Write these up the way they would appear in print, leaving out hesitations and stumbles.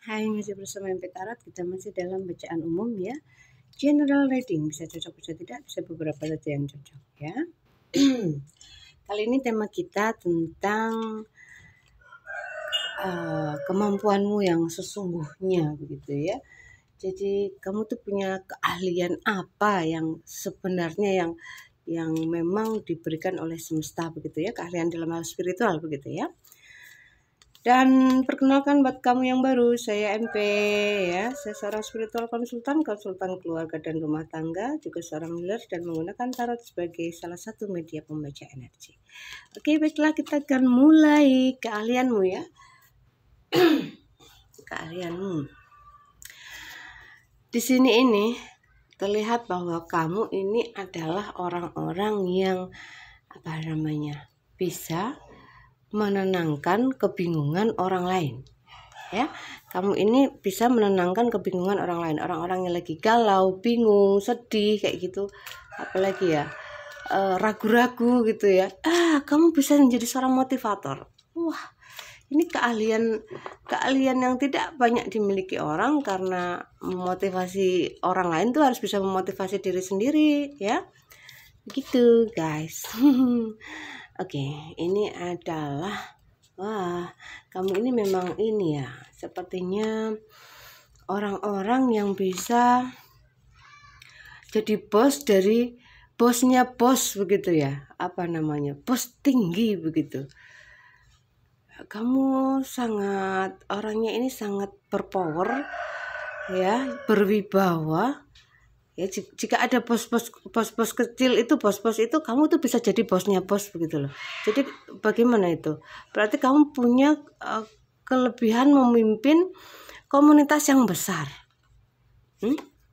Hai, masih bersama MP Tarot. Kita masih dalam bacaan umum ya. General reading, bisa cocok, bisa tidak, bisa beberapa saja yang cocok ya. Kali ini tema kita tentang kemampuanmu yang sesungguhnya begitu ya. Jadi kamu tuh punya keahlian apa yang sebenarnya yang memang diberikan oleh semesta begitu ya, keahlian dalam hal spiritual begitu ya. Dan perkenalkan buat kamu yang baru, saya MP ya. Saya seorang spiritual konsultan keluarga dan rumah tangga, juga seorang healer dan menggunakan tarot sebagai salah satu media pembaca energi. Oke, baiklah, kita akan mulai keahlianmu ya. Keahlianmu. Di sini ini terlihat bahwa kamu ini adalah orang-orang yang bisa menenangkan kebingungan orang lain. Ya, kamu ini bisa menenangkan kebingungan orang lain, orang-orang yang lagi galau, bingung, sedih kayak gitu, apalagi ya ragu-ragu gitu ya. Kamu bisa menjadi seorang motivator. Wah, ini keahlian yang tidak banyak dimiliki orang, karena memotivasi orang lain tuh harus bisa memotivasi diri sendiri ya. Begitu guys. Oke, ini adalah kamu ini memang ini ya, sepertinya orang-orang yang bisa jadi bos dari bosnya bos begitu ya, bos tinggi begitu. Kamu orangnya ini sangat berpower ya, berwibawa ya. Jika ada bos-bos kecil itu, bos-bos itu, kamu tuh bisa jadi bosnya bos begitu loh. Jadi bagaimana itu? Berarti kamu punya kelebihan memimpin komunitas yang besar.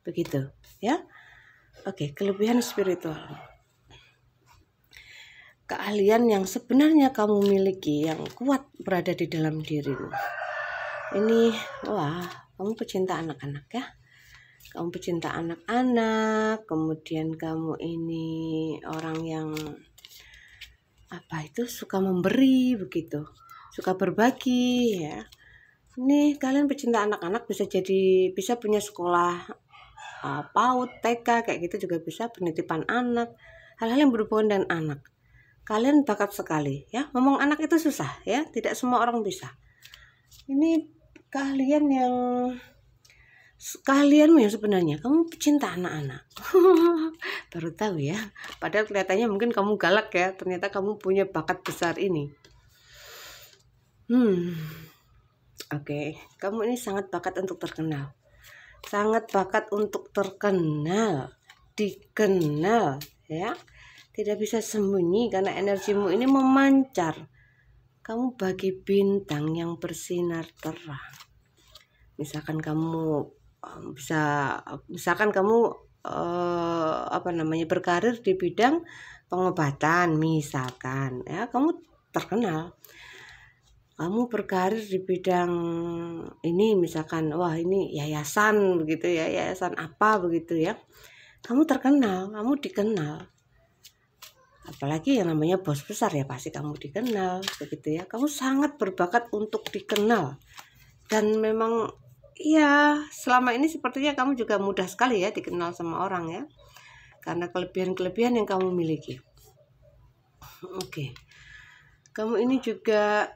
Begitu ya. Oke, kelebihan spiritual. Keahlian yang sebenarnya kamu miliki yang kuat berada di dalam dirimu. Ini kamu pecinta anak-anak ya. Kamu pecinta anak-anak, kemudian kamu ini orang yang suka memberi begitu, suka berbagi ya. Ini kalian pecinta anak-anak, bisa punya sekolah PAUD, TK kayak gitu juga bisa, penitipan anak, hal-hal yang berhubungan dengan anak. Kalian bakat sekali ya. Ngomong anak itu susah ya, tidak semua orang bisa. Ini keahlianmu yang sebenarnya, kamu pecinta anak-anak. Baru tahu ya, padahal kelihatannya mungkin kamu galak ya, ternyata kamu punya bakat besar ini. Oke, kamu ini sangat bakat untuk terkenal, dikenal ya, tidak bisa sembunyi karena energimu ini memancar. Kamu bagi bintang yang bersinar terang. Misalkan kamu berkarir di bidang pengobatan misalkan ya, kamu terkenal. Kamu berkarir di bidang ini misalkan, ini yayasan begitu ya, yayasan apa begitu ya, kamu terkenal, kamu dikenal. Apalagi yang namanya bos besar ya, pasti kamu dikenal begitu ya. Kamu sangat berbakat untuk dikenal. Dan memang ya, selama ini sepertinya kamu juga mudah sekali ya dikenal sama orang ya, karena kelebihan-kelebihan yang kamu miliki. Oke. Kamu ini juga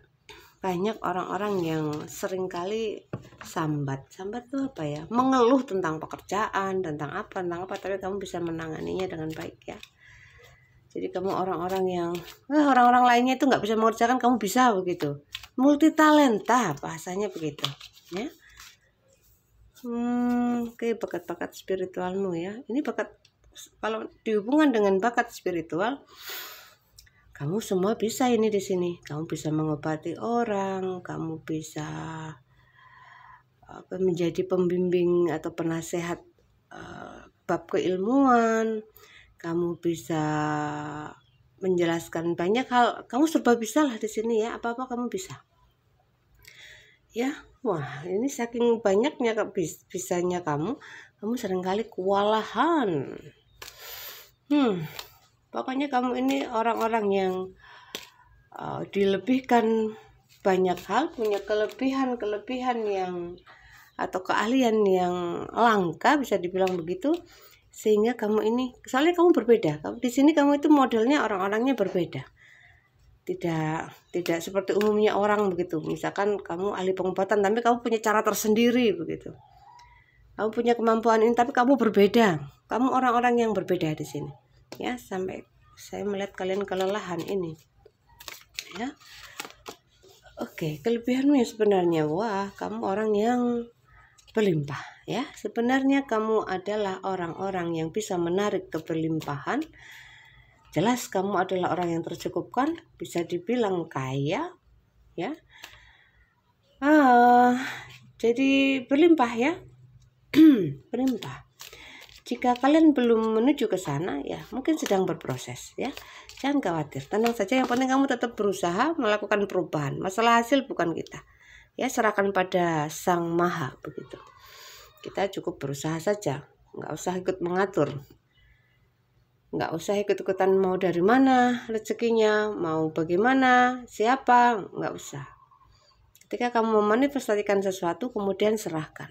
banyak orang-orang yang seringkali sambat tuh mengeluh tentang pekerjaan, tentang apa, tapi kamu bisa menanganinya dengan baik ya. Jadi kamu orang-orang yang orang-orang lainnya itu nggak bisa mengerjakan, kamu bisa begitu. Multi talenta bahasanya begitu ya. Oke, bakat-bakat spiritualmu ya. Ini bakat, kalau dihubungkan dengan bakat spiritual, kamu semua bisa ini di sini. Kamu bisa mengobati orang, kamu bisa menjadi pembimbing atau penasehat bab keilmuan. Kamu bisa menjelaskan banyak hal. Kamu serba bisa lah di sini ya. Apa-apa kamu bisa. Ya, ini saking banyaknya bisanya kamu seringkali kewalahan. Pokoknya kamu ini orang-orang yang dilebihkan banyak hal, punya kelebihan yang atau keahlian yang langka, bisa dibilang begitu, sehingga kamu ini, soalnya kamu berbeda. Di sini kamu itu modelnya orang-orangnya berbeda. Tidak seperti umumnya orang begitu. Misalkan kamu ahli pengobatan tapi kamu punya cara tersendiri begitu. Kamu punya kemampuan ini tapi kamu berbeda. Kamu orang-orang yang berbeda di sini. Ya, sampai saya melihat kalian kelelahan ini. Ya. Oke, kelebihanmu yang sebenarnya, wah, kamu orang yang berlimpah, ya. Sebenarnya kamu adalah orang-orang yang bisa menarik keberlimpahan. Jelas kamu adalah orang yang tercukupkan, bisa dibilang kaya, ya. Jadi berlimpah, ya. Berlimpah. Jika kalian belum menuju ke sana, ya mungkin sedang berproses, ya. Jangan khawatir, tenang saja. Yang penting kamu tetap berusaha melakukan perubahan. Masalah hasil bukan kita, ya. Serahkan pada Sang Maha begitu. Kita cukup berusaha saja, nggak usah ikut mengatur. Nggak usah ikut-ikutan mau dari mana rezekinya, mau bagaimana, siapa, nggak usah. Ketika kamu memanifestasikan sesuatu, kemudian serahkan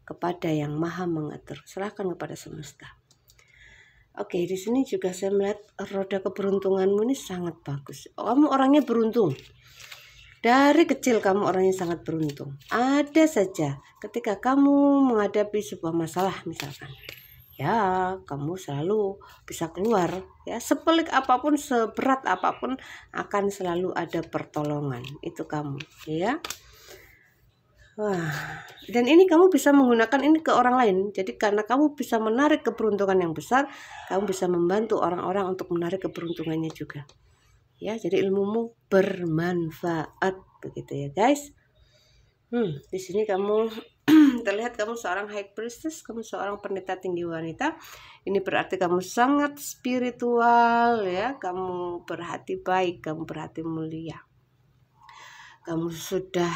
kepada yang maha mengatur, serahkan kepada semesta. Oke, di sini juga saya melihat roda keberuntunganmu ini sangat bagus. Kamu orangnya beruntung. Dari kecil kamu orangnya sangat beruntung. Ada saja ketika kamu menghadapi sebuah masalah misalkan, ya kamu selalu bisa keluar, ya. Sepelik apapun, seberat apapun, akan selalu ada pertolongan. Itu kamu, ya. Wah, dan ini kamu bisa menggunakan ini ke orang lain. Jadi karena kamu bisa menarik keberuntungan yang besar, kamu bisa membantu orang-orang untuk menarik keberuntungannya juga, ya. Jadi ilmumu bermanfaat begitu, ya guys. Di sini kamu terlihat kamu seorang high priestess, kamu seorang pendeta tinggi wanita. Ini berarti kamu sangat spiritual, ya. Kamu berhati baik, kamu berhati mulia. Kamu sudah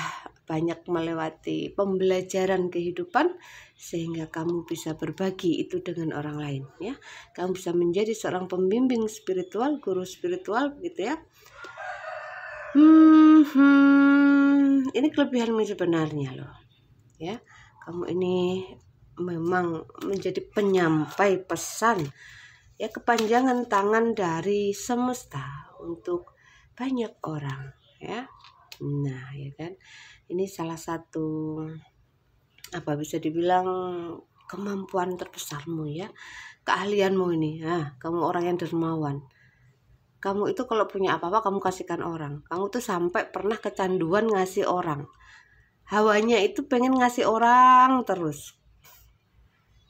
banyak melewati pembelajaran kehidupan sehingga kamu bisa berbagi itu dengan orang lain, ya. Kamu bisa menjadi seorang pembimbing spiritual, guru spiritual gitu, ya. Ini kelebihanmu sebenarnya loh, ya. Kamu ini memang menjadi penyampai pesan, ya, kepanjangan tangan dari semesta untuk banyak orang, ya. Nah, ya kan, ini salah satu bisa dibilang kemampuan terbesarmu, ya, keahlianmu ini. Kamu orang yang dermawan. Kamu itu kalau punya apa-apa kamu kasihkan orang. Kamu tuh sampai pernah kecanduan ngasih orang. Hawanya itu pengen ngasih orang terus.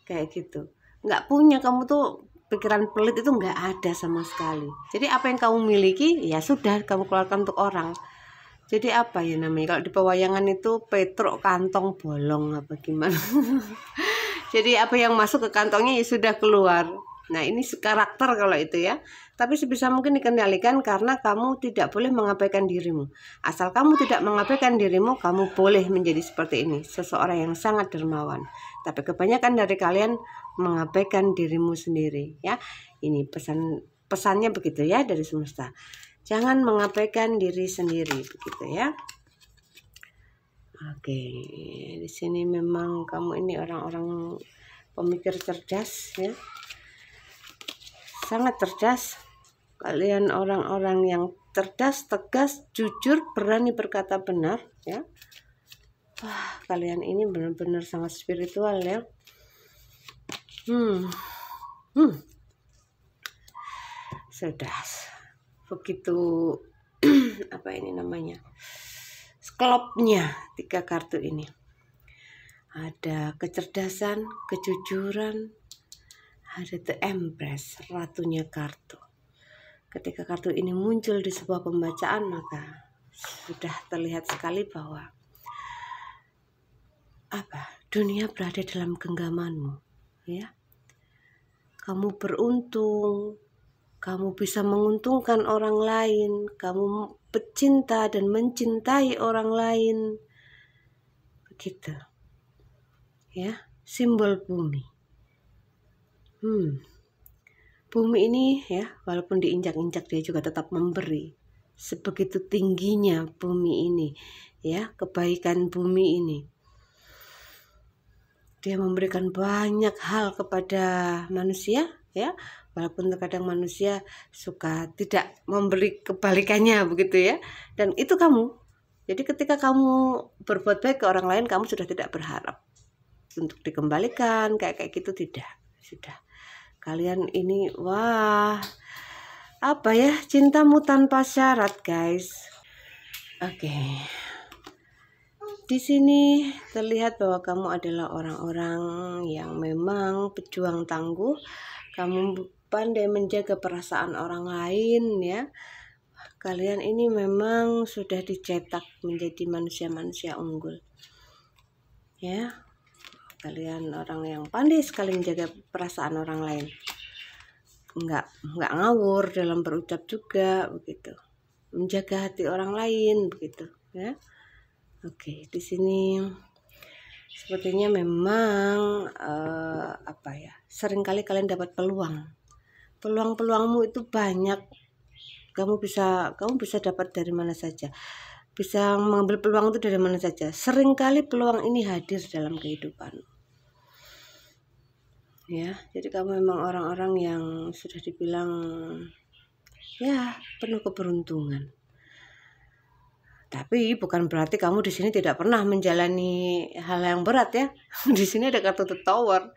Kayak gitu. Nggak punya, kamu tuh pikiran pelit itu nggak ada sama sekali. Jadi apa yang kamu miliki, ya sudah kamu keluarkan untuk orang. Jadi apa ya namanya, kalau di pewayangan itu Petruk kantong bolong apa gimana. Jadi apa yang masuk ke kantongnya ya sudah keluar. Nah, ini karakter kalau itu, ya. Tapi sebisa mungkin dikendalikan karena kamu tidak boleh mengabaikan dirimu. Asal kamu tidak mengabaikan dirimu, kamu boleh menjadi seperti ini, seseorang yang sangat dermawan. Tapi kebanyakan dari kalian mengabaikan dirimu sendiri, ya. Ini pesannya begitu, ya, dari semesta. Jangan mengabaikan diri sendiri begitu, ya. Oke, di sini memang kamu ini orang-orang pemikir cerdas, ya. Sangat cerdas. Kalian orang-orang yang cerdas, tegas, jujur, berani berkata benar, ya. Wah, kalian ini benar-benar sangat spiritual, ya. Sudah begitu apa ini namanya, klopnya 3 kartu ini. Ada kecerdasan, kejujuran, ada The Empress, ratunya kartu. Ketika kartu ini muncul di sebuah pembacaan, maka sudah terlihat sekali bahwa dunia berada dalam genggamanmu, ya. Kamu beruntung, kamu bisa menguntungkan orang lain, kamu pecinta dan mencintai orang lain, begitu, ya. Simbol bumi. Bumi ini, ya, walaupun diinjak-injak dia juga tetap memberi. Sebegitu tingginya bumi ini, ya, kebaikan bumi ini. Dia memberikan banyak hal kepada manusia, ya. Walaupun terkadang manusia suka tidak memberi kebalikannya begitu ya. Dan itu kamu. Jadi ketika kamu berbuat baik ke orang lain, kamu sudah tidak berharap untuk dikembalikan kayak gitu, tidak. Sudah. Kalian ini wah, apa ya, cintamu tanpa syarat, guys. Oke. Di sini terlihat bahwa kamu adalah orang-orang yang memang pejuang tangguh. Kamu pandai menjaga perasaan orang lain, ya. Kalian ini memang sudah dicetak menjadi manusia-manusia unggul, ya. Kalian orang yang pandai sekali menjaga perasaan orang lain. Enggak ngawur dalam berucap juga begitu. Menjaga hati orang lain begitu, ya. Oke, di sini sepertinya memang apa ya? Seringkali kalian dapat peluang. Peluang-peluangmu itu banyak. Kamu bisa dapat dari mana saja. Bisa mengambil peluang itu dari mana saja. Seringkali peluang ini hadir dalam kehidupan. Ya, jadi kamu memang orang-orang yang sudah dibilang ya penuh keberuntungan. Tapi bukan berarti kamu di sini tidak pernah menjalani hal yang berat ya. Di sini ada kartu The Tower.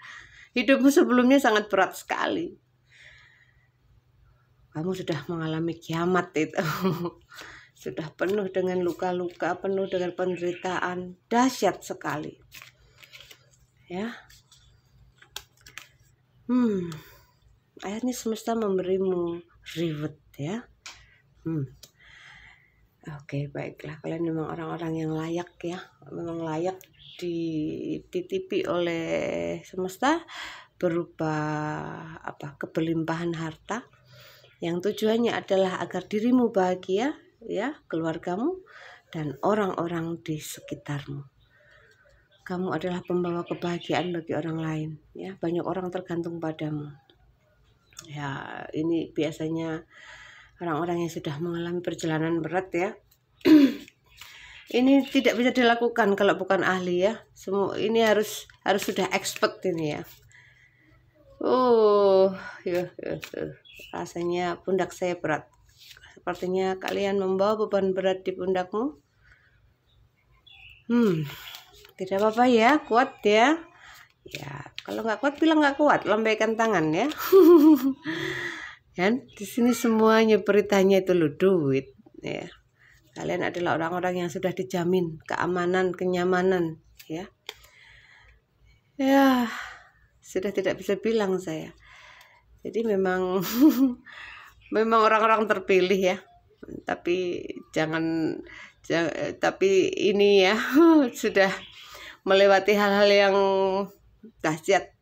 Hidupmu sebelumnya sangat berat sekali. Kamu sudah mengalami kiamat itu. Sudah penuh dengan luka-luka, penuh dengan penderitaan, dahsyat sekali. Ya. Akhirnya semesta memberimu reward ya. Oke, baiklah, kalian memang orang-orang yang layak ya, memang layak dititipi oleh semesta berupa keberlimpahan harta yang tujuannya adalah agar dirimu bahagia ya, keluargamu dan orang-orang di sekitarmu. Kamu adalah pembawa kebahagiaan bagi orang lain ya, banyak orang tergantung padamu. Ya, ini biasanya orang-orang yang sudah mengalami perjalanan berat ya. Ini tidak bisa dilakukan kalau bukan ahli ya. Semua ini harus sudah expert ini ya. Rasanya pundak saya berat. Sepertinya kalian membawa beban berat di pundakmu. Tidak apa-apa ya, kuat ya. Ya, kalau nggak kuat bilang nggak kuat, lambaikan tangan ya. Kan di sini semuanya beritanya itu lo duit ya. Kalian adalah orang-orang yang sudah dijamin keamanan, kenyamanan ya. Ya, sudah tidak bisa bilang saya. Jadi memang memang orang-orang terpilih ya. Tapi tapi ini ya sudah melewati hal-hal yang dahsyat,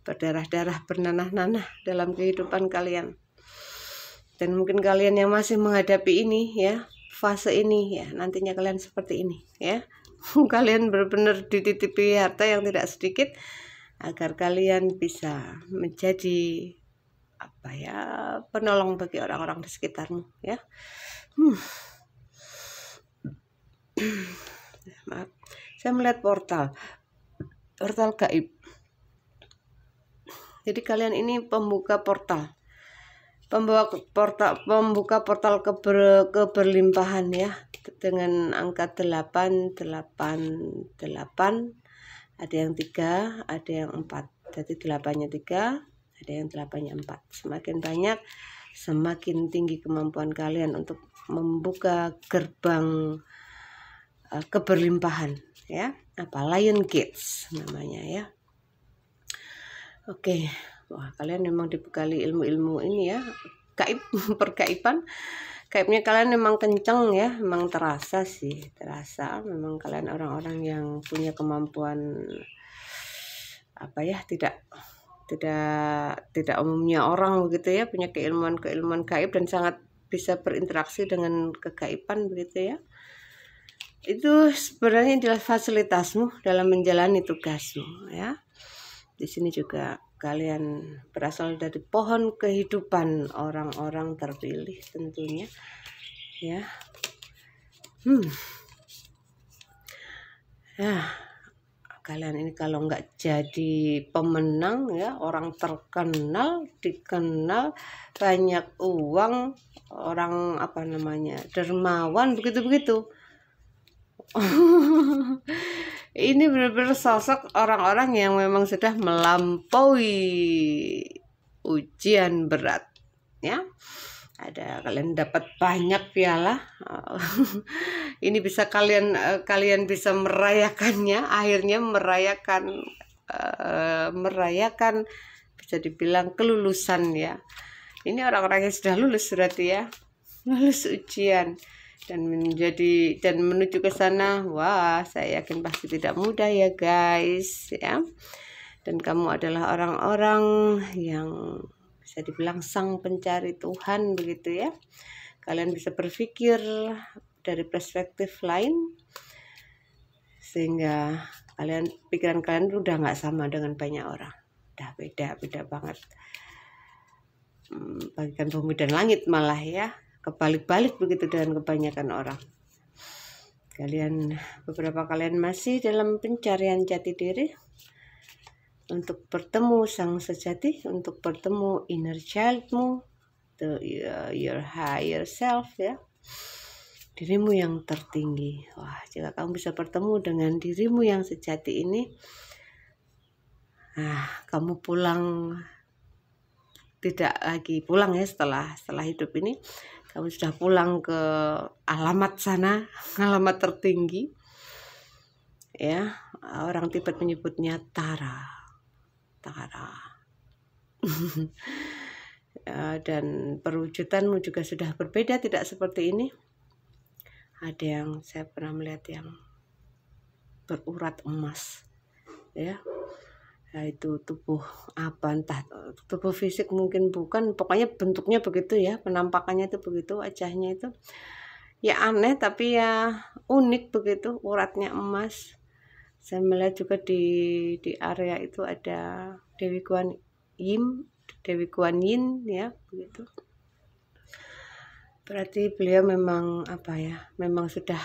berdarah-darah, bernanah-nanah dalam kehidupan kalian. Dan mungkin kalian yang masih menghadapi ini ya, fase ini ya, nantinya kalian seperti ini ya. Kalian benar-benar dititipi harta yang tidak sedikit agar kalian bisa menjadi penolong bagi orang-orang di sekitarmu ya. Maaf, saya melihat portal gaib. Jadi kalian ini pembuka portal, pembuka portal keberlimpahan ya, dengan angka 888. Ada yang 3, ada yang 4. Jadi 8-nya 3, ada yang 8-nya 4. Semakin banyak, semakin tinggi kemampuan kalian untuk membuka gerbang keberlimpahan ya. Lion Gates namanya ya. Oke, wah kalian memang dibekali ilmu-ilmu ini ya, gaib, pergaiban. Gaibnya kalian memang kenceng ya, memang terasa. Memang kalian orang-orang yang punya kemampuan tidak umumnya orang begitu ya, punya keilmuan gaib dan sangat bisa berinteraksi dengan kegaiban begitu ya. Itu sebenarnya adalah fasilitasmu dalam menjalani tugasmu ya. Di sini juga kalian berasal dari pohon kehidupan orang-orang terpilih tentunya ya. Ya, kalian ini kalau nggak jadi pemenang ya, orang terkenal, dikenal, banyak uang, orang apa namanya, dermawan, begitu-begitu. Ini benar-benar sosok orang-orang yang memang sudah melampaui ujian berat ya. Ada kalian dapat banyak piala. Ini bisa kalian bisa merayakannya, akhirnya merayakan bisa dibilang kelulusan ya. Ini orang-orang yang sudah lulus berarti ya, lulus ujian dan menuju ke sana. Wah, saya yakin pasti tidak mudah ya guys ya. Dan kamu adalah orang-orang yang bisa dibilang sang pencari Tuhan begitu ya. Kalian bisa berpikir dari perspektif lain sehingga pikiran kalian udah nggak sama dengan banyak orang, udah beda banget. Bagikan bumi dan langit malah ya, kebalik-balik begitu dengan kebanyakan orang. Beberapa kalian masih dalam pencarian jati diri untuk bertemu sang sejati, untuk bertemu inner childmu, your higher self ya, dirimu yang tertinggi. Wah, jika kamu bisa bertemu dengan dirimu yang sejati ini, kamu pulang, tidak lagi pulang ya setelah hidup ini, kamu sudah pulang ke alamat sana, alamat tertinggi ya. Orang Tibet menyebutnya Tara. Dan perwujudanmu juga sudah berbeda, tidak seperti ini. Ada yang saya pernah melihat yang berurat emas ya, itu tubuh apa, entah tubuh fisik mungkin bukan, pokoknya bentuknya begitu ya, penampakannya itu begitu, wajahnya itu ya aneh tapi ya unik begitu, uratnya emas. Saya melihat juga di area itu ada Dewi Kuan Yin ya begitu. Berarti beliau memang memang sudah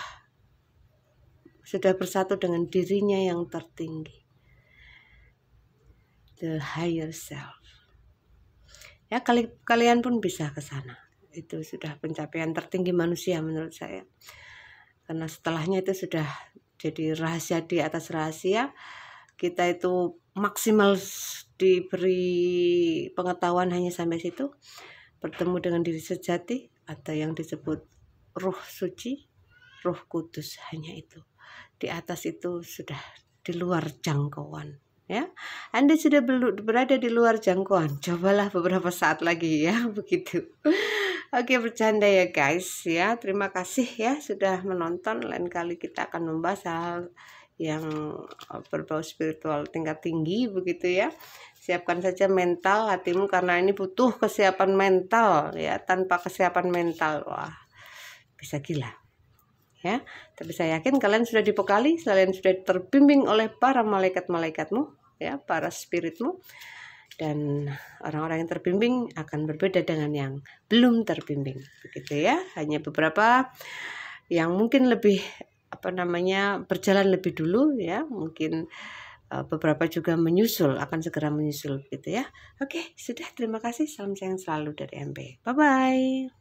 bersatu dengan dirinya yang tertinggi, the higher self ya. Kalian pun bisa ke sana, itu sudah pencapaian tertinggi manusia menurut saya, karena setelahnya itu sudah jadi rahasia di atas rahasia. Kita itu maksimal diberi pengetahuan hanya sampai situ, bertemu dengan diri sejati atau yang disebut ruh suci, ruh kudus, hanya itu. Di atas itu sudah di luar jangkauan ya. Anda sudah berada di luar jangkauan, cobalah beberapa saat lagi ya begitu. Oke, bercanda ya guys ya. Terima kasih ya sudah menonton. Lain kali kita akan membahas hal yang berbau spiritual tingkat tinggi begitu ya. Siapkan saja mental hatimu, karena ini butuh kesiapan mental ya. Tanpa kesiapan mental, wah, bisa gila ya. Tapi saya yakin kalian sudah dibekali, kalian sudah terbimbing oleh para malaikat-malaikatmu ya, para spiritmu. Dan orang-orang yang terbimbing akan berbeda dengan yang belum terbimbing begitu ya. Hanya beberapa yang mungkin lebih berjalan lebih dulu ya, mungkin beberapa juga akan segera menyusul gitu ya. Oke, sudah, terima kasih, salam sayang selalu dari MB, bye bye.